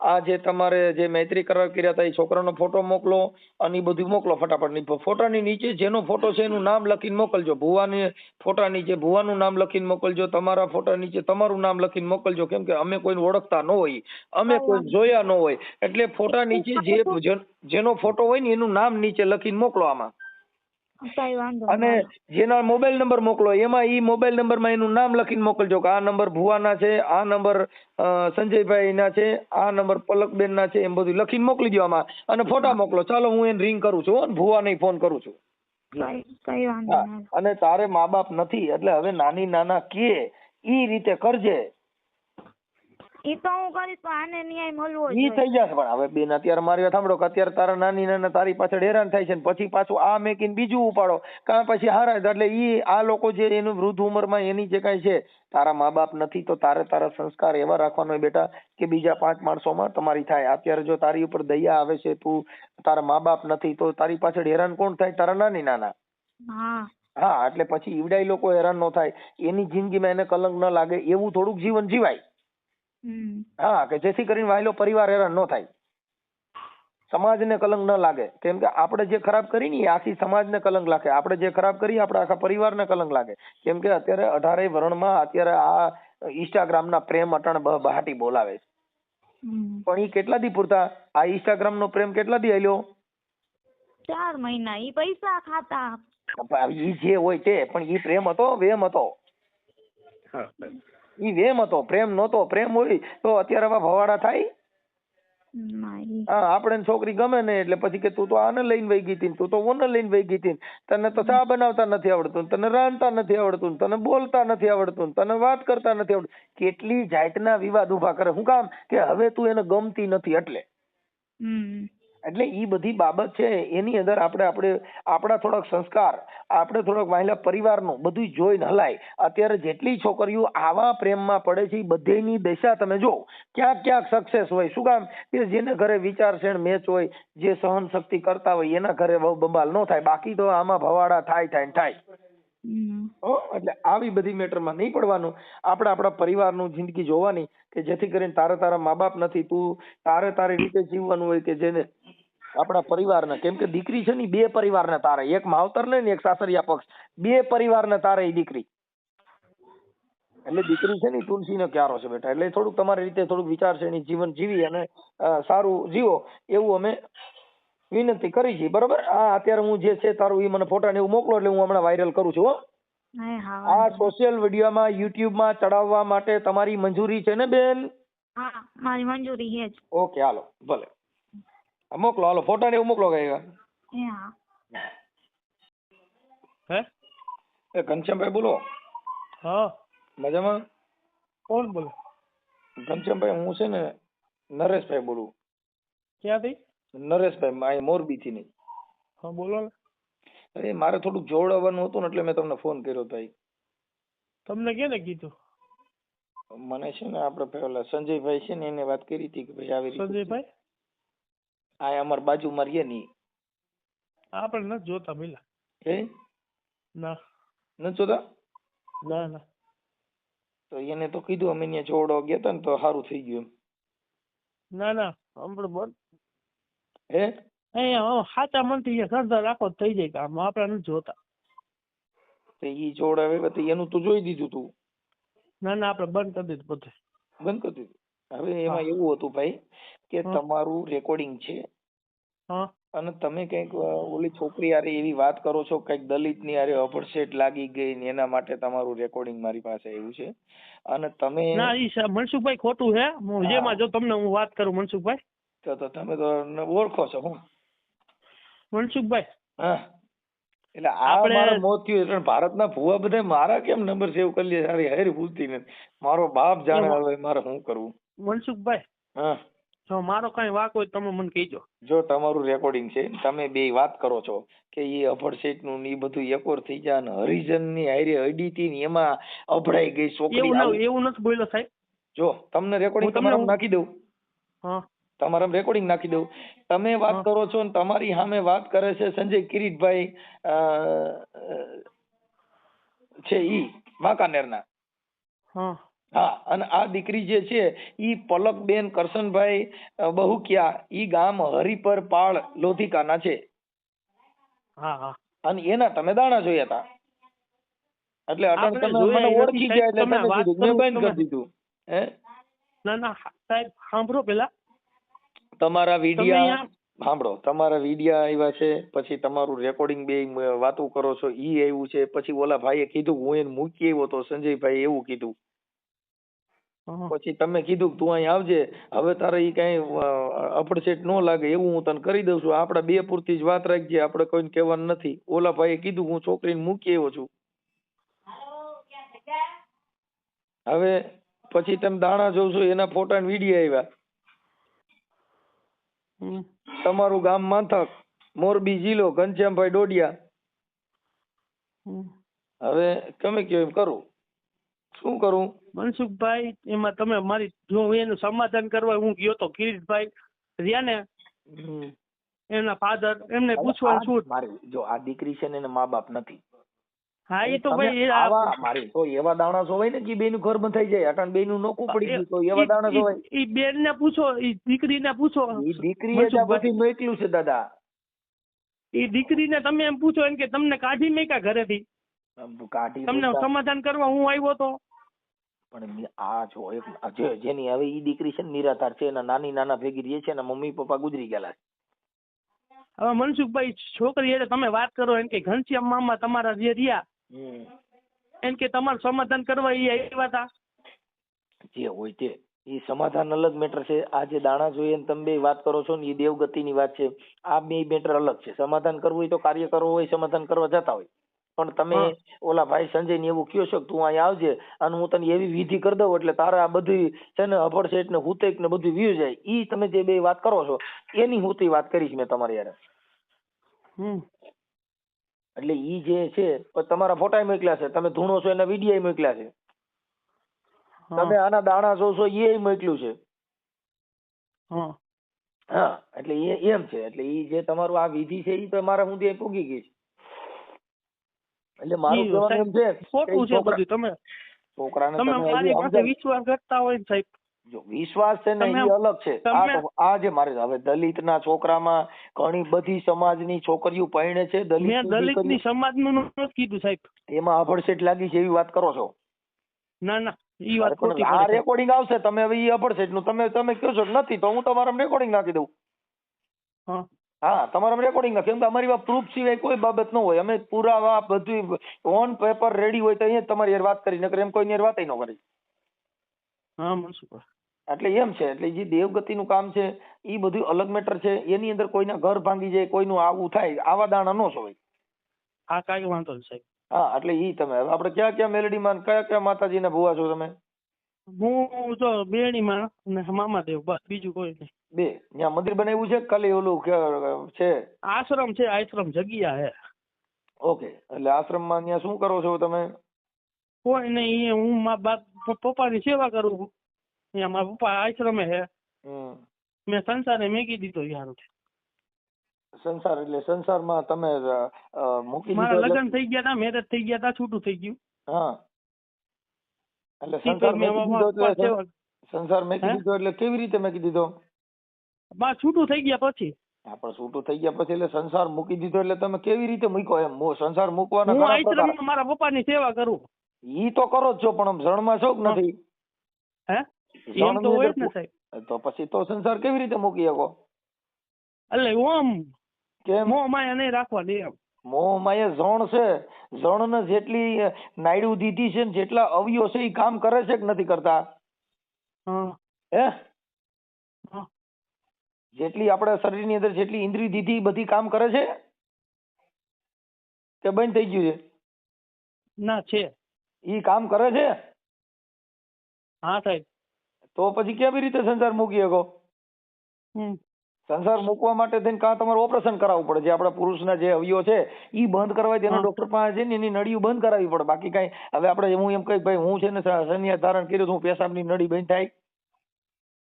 આ જે તમારે જે મૈત્રી કરાર કર્યા હતા એ છોકરાનો ફોટો મોકલો અને એ બધું મોકલો ફટાફટ. ફોટાની નીચે જેનો ફોટો છે એનું નામ લખીને મોકલજો. ભુવાની ફોટા નીચે ભુવાનું નામ લખીને મોકલજો. તમારા ફોટા નીચે તમારું નામ લખીને મોકલજો. કેમ કે અમે કોઈને ઓળખતા ન હોય, અમે કોઈ જોયા ન હોય. એટલે ફોટા નીચે જેનો ફોટો હોય ને એનું નામ નીચે લખીને મોકલો આમાં. કઈ વાંધો અને નહીં. જેના મોબાઈલ નંબર મોકલો એમાં ઈ મોબાઈલ નંબરમાં એનું નામ લખીને મોકલજો કે આ નંબર ભુવાના છે, આ નંબર સંજયભાઈ ના છે, આ નંબર પલકબેન ના છે, એમ બધું લખીને મોકલી દો આમાં અને ફોટા મોકલો. ચાલો હું એને રિંગ કરું છું હો, ભુવા નહીં ફોન કરું છું. કઈ વાંધો હા, નહીં. અને તારે મા બાપ નથી એટલે હવે નાની નાના કે ઈ રીતે કરજે. ઈ તો હું કરીશ પણ આને ન્યાય મળવો ઈ જોઈએ. થઈ જશે. પણ હવે બેન અત્યારે મારી વાત સાંભળો કે અત્યારે તારા નાની નાના તારી પાછળ હેરાન થાય છે ને પછી પાછું આ મેકીને બીજું ઉપાડો કાં પછી હારા એટલે ઈ આ લોકો જે એનું વૃદ્ધ ઉંમરમાં એની જે કાંઈ છે તારા મા બાપ નથી તો તારે તારા સંસ્કાર એવા રાખવાનો હોય બેટા કે બીજા 5 માણસોમાં તમારી થાય. અત્યારે જો તારી ઉપર દયા આવે છે, તું તારા મા બાપ નથી તો તારી પાછળ હેરાન કોણ થાય? તારા નાની નાના. હા, એટલે પછી ઈવડાઈ લોકો હેરાન ન થાય, એની જિંદગીમાં એને કલંક ન લાગે એવું થોડુંક જીવન જીવાય. હા, કે જેથી કરીને વાયલો પરિવાર હેરાન ન થાય, સમાજને કલંક ન લાગે. કેમ કે આપણે જે ખરાબ કરી ને એ આખી સમાજને કલંક લાગે, આપણે જે ખરાબ કરીએ આપણે આખા પરિવારને કલંક લાગે. કેમ કે અત્યારે 18 વર્ણમાં અત્યારે આ ઇન્સ્ટાગ્રામના પ્રેમ અટણ બહાટી બોલાવે છે, પણ ઈ કેટલા દી પૂરતા? આ ઇન્સ્ટાગ્રામનો પ્રેમ કેટલા દી હાલ્યો? 4 મહિના. ઈ પૈસા ખાતા. ઈ જે હોય તે, પણ ઈ પ્રેમ હતો? વેમ હતો? ઈ વેમ હતો, પ્રેમ નહોતો. પ્રેમ હોય તો અત્યારે આવા ભવાડા થાય? હા, આપણે છોકરી ગમે ને એટલે પછી કે તું તો આને લઈને વહી ગઈ હતી, તું તો ઓને લઈને વહી ગઈ હતી, તને તો ચા બનાવતા નથી આવડતું, તને રાંધતા નથી આવડતું, તને બોલતા નથી આવડતું, તને વાત કરતા નથી આવડતું. કેટલી જાતના વિવાદ ઉભા કરે. શું કામ? કે હવે તું એને ગમતી નથી એટલે. એટલે ઈ બધી બાબત છે એની અંદર આપણા થોડાક સંસ્કાર, આપણે થોડોક વાહિલા પરિવારનું બધું જોઈને હલાય. અત્યારે જેટલી છોકરીઓ આવા પ્રેમમાં પડે છે એ બધેની દશા તમે જો ક્યાંક ક્યાંક સક્સેસ હોય. શું કામ? કે જેને ઘરે વિચારશીલ મેચ હોય, જે સહન શક્તિ કરતા હોય એના ઘરે બબાલ ન થાય. બાકી તો આમાં ભવાડા થાય. એટલે આવી બધી મેટરમાં નહીં પડવાનું. આપણે આપણા પરિવારનું જિંદગી જોવાની કે જેથી કરીને તારા મા બાપ નથી, તું તારી રીતે જીવવાનું હોય કે જેને આપણા પરિવારને. કેમ કે દીકરી છે ને 2 પરિવારને તારે, એક માવતર ને એક સાસરિયા પક્ષ, 2 પરિવારને તારે એ દીકરી. એટલે દીકરી છે ને તુલસીનો ક્યારો છે બેટા. એટલે થોડુંક તમારી રીતે થોડુંક વિચારશીલ જીવન જીવી અને સારું જીવો એવું અમે વિનંતી કરી છે. બરોબર? આ અત્યારે હું જે છે તારું એ મને ફોટા ને એવું મોકલો એટલે હું હમણાં વાયરલ કરું છું. આ સોશિયલ મીડિયામાં યુટ્યુબમાં ચડાવવા માટે તમારી મંજૂરી છે ને બેન? હા, મારી મંજૂરી છે જ. ઓકે, હાલો ભલે મોકલો. હાલો ફોટા ને એવું મોકલો. એ ઘનશ્યામભાઈ બોલો. હા, મજામાં? કોણ બોલે? ઘનશ્યામભાઈ હું છે ને નરેશભાઈ બોલું. ક્યાંથી? નરેશભાઈ મોરબી થી. નહીં? હા, બોલો ને. અરે મારે થોડુંક જોડાવાનું હતું ને એટલે મેં તમને ફોન કર્યો ભાઈ. તમને કેને કીધું? મને છે ને આપણે પેલા સંજયભાઈ છે ને એને વાત કરી હતી કે ભાઈ આવી રીતે. સંજયભાઈ? આ અમાર બાજુમાં રહીએ ની. આપણે નથી જોતા પેલા. ના નથી જોતા? ના. તો એને તો કીધું અમે ત્યાં જોડવા ગયા હતા ને તો સારું થઈ ગયું એમ. ના આપણે બોલ. હે? અહીંયા સાચા મનથી શ્રદ્ધા રાખો થઈ જાય કામ. આપણે નથી જોતા. તો ઈ જોડાવે તો એનું તો જોઈ દીધું તું. ના આપણે બંધ કરી દીધું બધું. બંધ કરી દીધું. હવે એમાં એવું હતું ભાઈ કે તમારું રેકોર્ડિંગ છે અને તમે કઈક ઓલી છોકરી હારે એવી વાત કરો છો કઈક દલિત ની હારે અભડસેટ લાગી ગઈ ને એના માટે તમારું રેકોર્ડિંગ મારી પાસે આવ્યું છે અને તમે. ના ઈ મનસુખભાઈ ખોટું છે. જેમાં જો તમને હું વાત કરું મનસુખભાઈ તો તમે તો ઓળખો છો હું મનસુખભાઈ. હા, એટલે આ મારો મોત થયું એટલે ભારતના ભુવા બધા મારા કેમ નંબર સેવ કરી લે? સારી હેરી ભૂલતી નથી. મારો બાપ જાણે હવે મારે શું કરવું. મનસુખભાઈ, હા, જો મારો કઈ વાક હોય તમે મને કહીજો. જો તમારું રેકોર્ડિંગ છે તમે બે વાત કરો છો કે એ અભડસેટ નું એ બધું એકોર થઈ જાય ને હરિજન ની હારે અડીતી ને એમાં અભડાઈ ગઈ છોકરી. એવું નથી બોલ્યો સાહેબ. જો તમને રેકોર્ડિંગ તમારા નાખી દઉં. હા, તમારા રેકોર્ડિંગ નાખી દઉં. તમે વાત કરો છો ને તમારી સામે વાત કરે છે સંજય કિરીટભાઈ છે ઈ વાંકાનેરના. હા, અને આ દીકરી જે છે ઈ પલકબેન કરશનભાઈ બહુકિયા, ઈ ગામ હરિપર પાળ લોધિકાના છે. અને એના તમે દાણા જોયા હતા એટલે અટણ તમે મને ઓળખી ગયા એટલે તમે કીધું મેં બંધ કરી દીધું. હે? ના સાહેબ સાંભળો પેલા. તમારા વિડિયા સાંભળો, તમારા વિડિયા આવ્યા છે, પછી તમારું રેકોર્ડિંગ બે વાતો કરો છો ઈ આવ્યું છે, પછી ઓલા ભાઈએ કીધું હું એને મૂકી આવ્યો તો સંજયભાઈ એવું કીધું, હા. પછી તમે કીધું કે તું અહીં આવજે, હવે તારે ઈ કઈ અપડસેટ ન લાગે એવું હું તને કરી દઉં છું, આપડા બે પૂરતી જ વાત રાખજે, આપણે કોઈને કહેવાનું નથી. ઓલા ભાઈએ કીધું હું છોકરીને મૂકી આવ્યો છું. હવે પછી તમે દાણા જોવ છો એના ફોટા ને વિડીયો આવ્યા. હમ. તમારું ગામ માંથક, મોરબી જિલ્લો, ઘનશ્યામભાઈ ડોડિયા. હમ. હવે તમે કયો એમ કરું, શું કરું? મનસુખભાઈ, એમાં તમે મારી જો હું એનું સમાધાન કરવા હું ગયો તો કિરીટભાઈ રહ્યા ને એમના ફાધર, એમને પૂછવાનું શું મારી જો આ દીકરી છે ને એના મા બાપ નથી. હા એ તો ભાઈ એ આવા મારી તો એવા દાણા જોવાય ને કે બેનું ઘર બંધાઈ જાય, અટાણ બેનું નોખું પડી ગયું તો એવા દાણા જોવાય. ઈ બેન ને પૂછો, ઈ દીકરીને પૂછો. ઈ દીકરીએ જ આ બધું મોકલ્યું છે દાદા. ઈ દીકરીને તમે એમ પૂછો એમ કે તમને કાઢી મેકા ઘરેથી, કાઢી તમને સમાધાન કરવા હું આવ્યો તો. પણ આ જો એક જેની હવે ઈ દીકરી છે ને નિરાધાર છે, એના નાની નાના ભેગી રહે છે, એના મમ્મી પપ્પા ગુજરી ગયેલા છે. હવે મનસુખભાઈ છોકરી એટલે તમે વાત કરો એમ કે ઘનશ્યામ મામા તમારા જે રહ્યા એમ કે તમારું સમાધાન કરવા એ આવ્યા હતા. જે હોય તે એ સમાધાન અલગ મેટર છે. આ જે દાણા જોઈએ ને તમે બે વાત કરો છો ને એ દેવગતિની વાત છે, આ બે મેટર અલગ છે. સમાધાન કરવું હોય તો કાર્ય કરવું હોય સમાધાન કરવા જતા હોય, પણ તમે ઓલા ભાઈ સંજય ને એવું કયો છો કે તું અહીંયા આવજે અને હું તને એવી વિધિ કરી દઉં એટલે તારે આ બધી છે ને અભડસેટ ને હુતેક ને બધું વ્યુ જાય. ઈ તમે જે બે વાત કરો છો એની હુતી વાત કરીશ મેં તમારી યાર. એટલે ઈ જે છે તમારા ફોટા મોકલ્યા છે, તમે ધૂણો છો એના વિડીયો મોકલ્યા છે, તમે આના દાણા જોશો એ મોકલ્યું છે. હા એટલે એ એમ છે. એટલે ઈ જે તમારું આ વિધિ છે ઈ તો મારા સુધી પૂગી ગઈ છે. એટલે મારું કહેવાનું એમ છે ખોટું છે બધું. તમે છોકરાને તમે મારી પાસે વિશ્વાસ કરતા હોય સાહેબ. જો વિશ્વાસ છે ને એ અલગ છે. આ જે મારે હવે દલિત ના છોકરામાં ઘણી બધી સમાજની છોકરીઓ પરણે છે. દલિતની સમાજનું નથી કીધું સાહેબ, એમાં અભડસેટ લાગી છે એવી વાત કરો છો. ના ના ઈ વાત ખોટી. આ રેકોર્ડિંગ આવશે, તમે હવે ઈ અભડસેટ નું તમે કહો છો નથી તો હું તમારા રેકોર્ડિંગ નાખી દઉં. હા તમારા રેકોર્ડિંગ ના, કેમ કે અમારી પાસે પ્રૂફ સિવાય કોઈ બાબત ન હોય. અમે પુરાવા બધું ઓન પેપર રેડી હોય તો અહીંયા તમારી યાર વાત કરી, નકર એમ કોઈ યાર વાત ન કરી. હા મનસુખ. એટલે એમ છે. એટલે જે દેવગતિનું કામ છે એ બધું અલગ મેટર છે. એની અંદર કોઈના ઘર ભાંગી જાય, કોઈનું આવું થાય, આવા દાણા ન જોવાય. હા કાંઈ વાંધો નહીં સાહેબ. હા એટલે ઈ તમે હવે આપણે ક્યાં ક્યાં મેલડીમાં કયા કયા માતાજીના ભુવા છો તમે? હું જો બેણીમાં અને મામાદેવ, બસ બીજું કોઈ નહીં. બે ત્યાં મંદિર બનાવ્યું છે ખાલી ઓલું છે? આશ્રમ છે, આશ્રમ જગ્યા હે. ઓકે. એટલે આશ્રમમાં ત્યાં શું કરો છો તમે? કોઈ નહીં, હું મારા પપ્પાની સેવા કરું છું. અહીંયા મારા પપ્પા આશ્રમે હે. મેં સંસારે મૂકી દીધો યાર. સંસાર એટલે સંસારમાં તમે મૂકી દીધો? મારા લગ્ન થઈ ગયા હતા, મેરેજ થઈ ગયા હતા, છૂટું થઈ ગયું. હા એટલે સંસાર મૂકી દીધો એટલે કેવી રીતે મૂકી દીધો? બા છૂટું થઈ ગયા પછી. હા પણ છૂટું થઈ ગયા પછી એટલે સંસાર મૂકી દીધો એટલે તમે કેવી રીતે મૂક્યો એમ? સંસાર મૂકવાના હું આશ્રમમાં મારા પપ્પાની સેવા કરું. ઈ તો કરો જ છો, પણ જણમાં છો કે નથી? હે એમ તો હોય જ ને સાહેબ. તો પછી તો સંસાર કેવી રીતે મૂકી શકો? એટલે ઓમ કેમ મોહ માયા નહીં રાખવા દે એમ. મોહ માયા જણ છે, જણને જેટલી નાયડું દીધી છે ને જેટલા અવયવ છે એ કામ કરે છે કે નથી કરતા? હે જેટલી આપણા શરીરની અંદર જેટલી ઇન્દ્રિય દીધી બધી કામ કરે છે કે બંધ થઈ ગયું છે? ના છે. ઈ કામ કરે છે? હા સાહેબ. તો પછી કેવી રીતે સંસાર મૂકી શકો? સંસાર મૂકવા માટે થઈને કાં તમારે ઓપરેશન કરાવવું પડે. જે આપણા પુરુષના જે અવયવ છે એ બંધ કરવા તેનો ડોક્ટર પાસે છે ને એની નળીઓ બંધ કરાવવી પડે. બાકી કઈ હવે આપણે હું એમ કહી ભાઈ હું છે ને સંન્યાસ ધારણ કર્યું તો હું પેશાબની નળી બંધ થાય?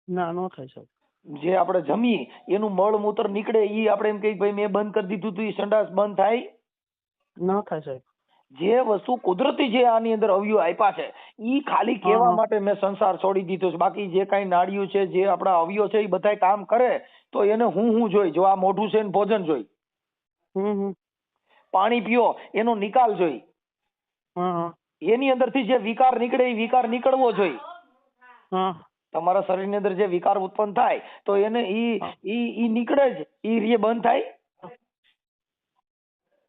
ના ન થાય સાહેબ. જે આપણે જમીએ એનું મળ મૂત્ર નીકળે એ આપણે એમ કહી ભાઈ મેં બંધ કરી દીધું તું એ સંડાસ બંધ થાય? ન થાય સાહેબ. જે વસ્તુ કુદરતી જે આની અંદર અવયવ આપ્યા છે ઈ ખાલી કહેવા માટે મેં સંસાર છોડી દીધો છે. બાકી જે કઈ નાડિયું છે, જે આપણા અવયવ છે એ બધા કામ કરે તો એને હું જોઈ. જો આ મોઢું છે ને ભોજન જોઈ, પાણી પીઓ એનો નિકાલ જોઈ, એની અંદરથી જે વિકાર નીકળે એ વિકાર નીકળવો જોઈ. તમારા શરીરની અંદર જે વિકાર ઉત્પન્ન થાય તો એને ઈ નીકળે જ, ઈ રે બંધ થાય,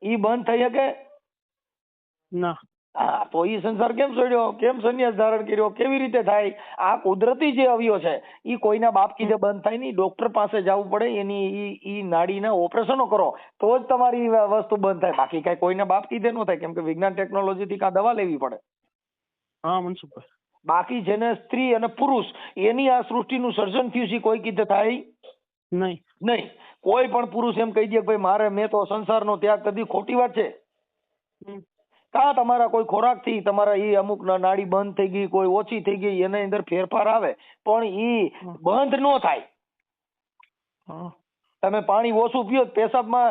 ઈ બંધ થઈ શકે ના. હા, તો ઈ સંસાર કેમ છોડ્યો, કેમ સંન્યાસ ધારણ કર્યો, કેવી રીતે થાય? આ કુદરતી જે અવયવ છે ઈ કોઈના બાપ કીધે બંધ થાય નહીં. ડોક્ટર પાસે જવું પડે, એની ઈ નાડીના ઓપરેશનો કરો તો જ તમારી વસ્તુ બંધ થાય. બાકી કઈ કોઈના બાપ કીધે ન થાય, કેમ કે વિજ્ઞાન ટેકનોલોજી થી કાં દવા લેવી પડે. હા મનસુખભાઈ. બાકી જેને સ્ત્રી અને પુરુષ એની આ સૃષ્ટિનું સર્જન થયું છે કોઈ કીધે થાય નહીં. નહીં. કોઈ પણ પુરુષ એમ કહી દે કે ભાઈ મારે મેં તો સંસારનો ત્યાગ કરી, ખોટી વાત છે. કા તમારા કોઈ ખોરાક થી તમારા ઈ અમુક નાડી બંધ થઈ ગઈ, કોઈ ઓછી થઈ ગઈ, એની અંદર ફેરફાર આવે, પણ ઈ બંધ ન થાય. તમે પાણી ઓછું પીઓ, પેશાબમાં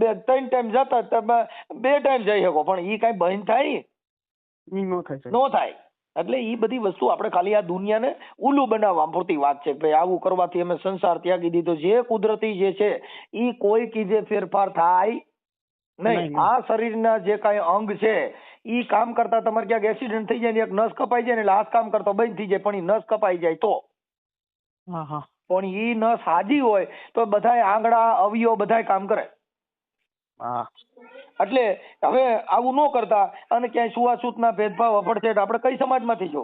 3 ટાઈમ જતા તમે 2 ટાઈમ જઈ શકો, પણ ઈ કઈ બંધ થાય? ન થાય. એટલે ઈ બધી વસ્તુ આપણે ખાલી આ દુનિયાને ઉલ્લું બનાવવા પૂરતી વાત છે. ભાઈ આવું કરવાથી અમે સંસાર ત્યાગી દીધો. જે કુદરતી જે છે ઈ કોઈ કીધે ફેરફાર થાય નહીં. આ શરીરના જે કાંઈ અંગ છે ઈ કામ કરતા તમારે ક્યાંક એક્સિડન્ટ થઈ જાય ને એક નસ કપાઈ જાય ને એટલે હાથ કામ કરતો બંધ થઈ જાય, પણ ઈ નસ કપાઈ જાય તો, પણ ઈ નસ હાજી હોય તો બધાય આંગળા અવયવ બધાય કામ કરે. એટલે હવે આવું ન કરતા અને ક્યાંય છૂઆછૂતના ભેદભાવ અફડછેડ આપણે કઈ સમાજમાંથી છો?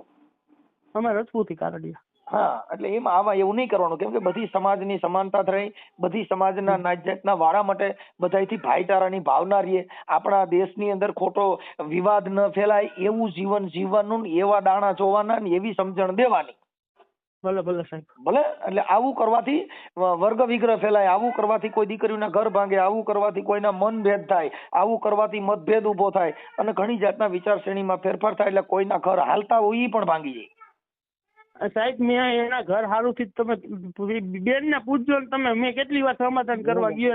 અમે રજપૂતી કારડિયા. હા, એટલે એમાં આવા એવું નહીં કરવાનું, કેમ કે બધી સમાજની સમાનતા રહી, બધી સમાજના નાતજાતના વાળા માટે બધાયથી ભાઈચારાની ભાવના રહીએ, આપણા દેશની અંદર ખોટો વિવાદ ન ફેલાય એવું જીવન જીવવાનું ને એવા દાણા જોવાના ને એવી સમજણ દેવાની. ભલે ભલે સાહેબ ભલે. એટલે આવું કરવાથી વર્ગ વિગ્રહ ફેલાય, આવું કરવાથી કોઈ દીકરીઓના ઘર ભાંગે, આવું કરવાથી કોઈના મન ભેદ થાય, આવું કરવાથી મતભેદ ઉભો થાય અને ઘણી જાતના વિચારશ્રેણીમાં ફેરફાર થાય, એટલે કોઈના ઘર હાલતા હોય ઈ પણ ભાંગી જાય. સાહેબ મેં એના ઘર હારુંથી તમે બેન ને પૂછજો ને તમે, મેં કેટલી વાર સમાધાન કરવા ગયો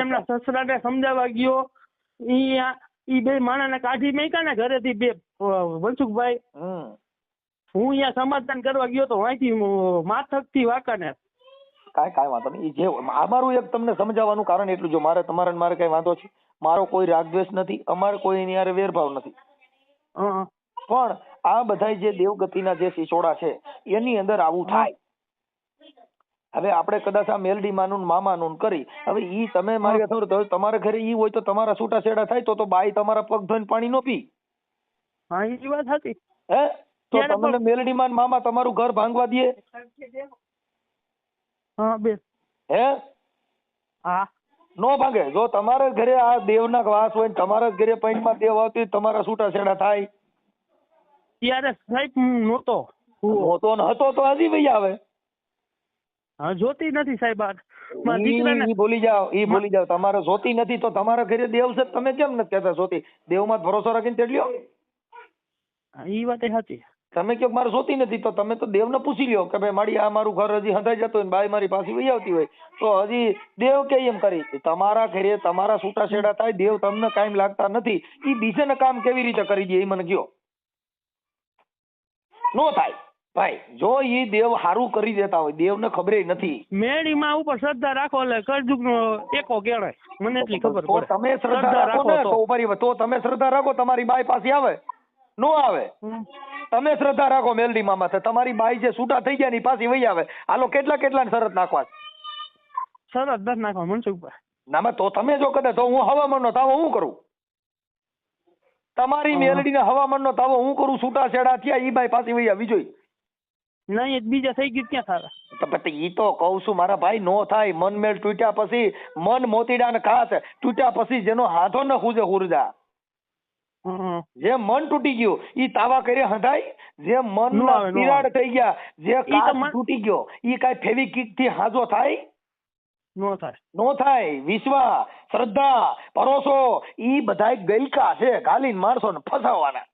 એમના સસરાને સમજાવવા ગયો, ઈ બે માણસને કાઢી મેક્યા ને ઘરેથી બે મનસુખભાઈ. હું અહીંયા સમાધાન કરવા ગયો તો અહીંથી માથક થી વાંકાને. કાંઈ વાંધો નહીં. જે અમારું એક તમને સમજાવવાનું કારણ એટલું, જો મારે તમારે મારે કઈ વાંધો છે, મારો કોઈ રાગદ્વેષ નથી, અમારે કોઈ એની હારે વેરભાવ નથી, પણ આ બધા જે દેવગતિના જે સિસોડા છે એની અંદર આવું થાય. હવે આપણે કદાચ આ મેલડી માનું મામાનું કરી, હવે ઈ તમે મારી વાત તમારા ઘરે ઈ હોય તો તમારા છૂટા છેડા થાય તો બાઈ તમારા પગ ધોઈને પાણી નો પી. હા એ વાત હતી. હે તો તમને મેલડી માન મામા તમારું ઘર ભાંગવા દે? હા બે. હે હા નો ભાંગે. જો તમારા ઘરે આ દેવના વાસ હોય ને તમારા ઘરે પૈણમાં દેવ આવતી તમારા છૂટા છેડા થાય? ત્યારે સાહેબ નહોતો હતો તો હજી ભાઈ આવે. હા જોતી નથી સાહેબ. ઈ ભૂલી જાવ તમારે જોતી નથી તો તમારા ઘરે દેવ છે, તમે કેમ નથી કહેતા જોતી? દેવમાં ભરોસો રાખીને તેડલ્યો. ઈ વાત સાચી. તમે કહો મારે જોતી નથી તો તમે તો દેવને પૂછી લ્યો કે ભાઈ મારી આ મારું ઘર હજી હંધાઈ જતું હોય, બાઈ મારી પાસે વહી આવતી હોય તો હજી દેવ કે એમ કરી તમારા ઘરે તમારા છૂટા છેડા થાય, દેવ તમને કાયમ લાગતા નથી, ઈ બીજાને કામ કેવી રીતે કરી દે એ મને કયો? નો થાય ભાઈ. જો ઈ દેવ હારું કરી દેતા હોય, દેવને ખબર નથી. મેળીમાં ઉપર શ્રદ્ધા રાખો એટલે કરજુકનો ટેકો કેળાય, મને એટલી ખબર પડે. તમે શ્રદ્ધા રાખો ને તો તમે શ્રદ્ધા રાખો, તમારી બાઈ પાસે આવે નો આવે? તમે શ્રદ્ધા રાખો મેલડી મામા, તમારી બાઈ જે છૂટા થઈ ગયા ની પાછી વહી આવે. હાલો કેટલા શરત નાખવા? શરત દસ નાખવા મનસુખભાઈ. ના તો તમે જો કદાચ તો હું હવામાન નો તાવો હું કરું? તમારી મેલડી ને હવામાન નો તાવો હું કરું? છૂટા છેડા થયા ઈ બાઈ પાછી વહી આવી જોઈ નહીં બીજા થઈ ગયું ક્યાં સારા? તો પછી ઈ તો કઉ છું મારા ભાઈ, નો થાય. મન મેળ તૂટ્યા પછી, મન મોતીડા ને ખાસ તૂટ્યા પછી જેનો હાથો ન ખૂજે હુરજા. જે મન તૂટી ગયું ઈ તાવા કરે હંધાય? જે મન તિરાડ થઈ ગયા, જે કાચ તૂટી ગયો ઈ કઈ ફેવિકિક થી હાજો થાય? નો થાય. વિશ્વાસ, શ્રદ્ધા, ભરોસો ઈ બધાય ગઈકા છે, ગાલીને માણસો ને ફસાવવાના.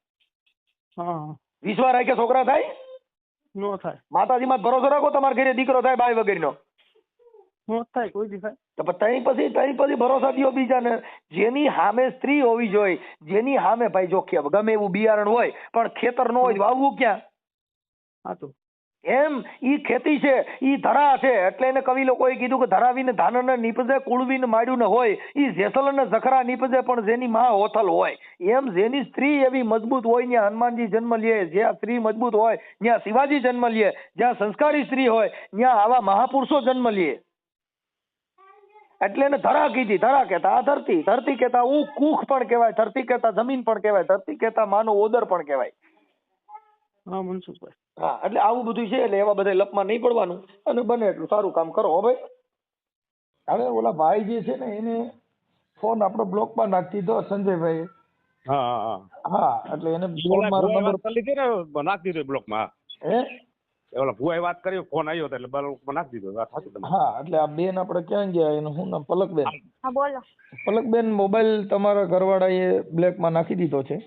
વિશ્વાસ રાખે છોકરા થાય? નો થાય. માતાજી માં ભરોસો રાખો, તમારા ઘરે દીકરો થાય બાઈ વગેરે નો નો થાય કોઈ દી થાય. તો તઈ પછી ભરોસા દો બીજાને. જેની સામે સ્ત્રી હોવી જોઈએ, જેની સામે ભાઈ જો ગમે એવું બિયારણ હોય પણ ખેતર ન હોય વાવવું ક્યાં? એમ ઈ ખેતી છે, ઈ ધરા છે, એટલે એને કવિ લોકોએ કીધું કે ધરાવીને ધાનને નીપજે, કુળવીને માડ્યું ને હોય, ઈ જેસલ ને જખરા નીપજે, પણ જેની માં હોથલ હોય. એમ જેની સ્ત્રી એવી મજબૂત હોય ત્યાં હનુમાનજી જન્મ લે, જ્યાં સ્ત્રી મજબૂત હોય ત્યાં શિવાજી જન્મ લે, જ્યાં સંસ્કારી સ્ત્રી હોય ત્યાં આવા મહાપુરુષો જન્મ લે. એટલે એને ધરા કીધી. ધરા કહેતા આ ધરતી, ધરતી કહેતા કુખ પણ કહેવાય, ધરતી કહેતા જમીન પણ કહેવાય, ધરતી કહેતા માનો ઓદર પણ કહેવાય. હા મનસુખભાઈ. હા, એટલે આવું બધું છે. એટલે એવા બધા લપમાં નહીં પડવાનું અને બને એટલું સારું કામ કરો. હો ભાઈ, હવે ઓલા ભાઈ જે છે ને એને ફોન આપણો બ્લોકમાં નાખી દીધો, સંજયભાઈ. હા, એટલે એને મારો નંબર નાખી દીધો બ્લોકમાં. હે ઓલા ભુવાએ વાત કરી, ફોન આવ્યો એટલે બ્લોકમાં નાખી દીધો. વાત સાચી તમારી. હા, એટલે આ બેન આપણે ક્યાં ગયા, એનું શું નામ? પલકબેન. હા બોલો. પલકબેન, મોબાઈલ તમારા ઘરવાળાએ બ્લેકમાં નાખી દીધો છે.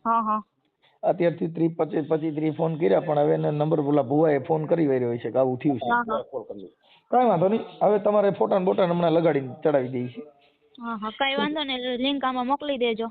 હા હા. અત્યારથી 30-25 ફોન કર્યા, પણ હવે એને નંબર બોલા ભુવાએ ફોન કરી રહ્યો છે કે આવું થયું છે. કઈ વાંધો નહીં, હવે તમારે ફોટા બોટા હમણાં લગાડીને ચડાવી દઈએ છીએ. હા હા, કઈ વાંધો નહીં, લિંક આમાં મોકલી દેજો.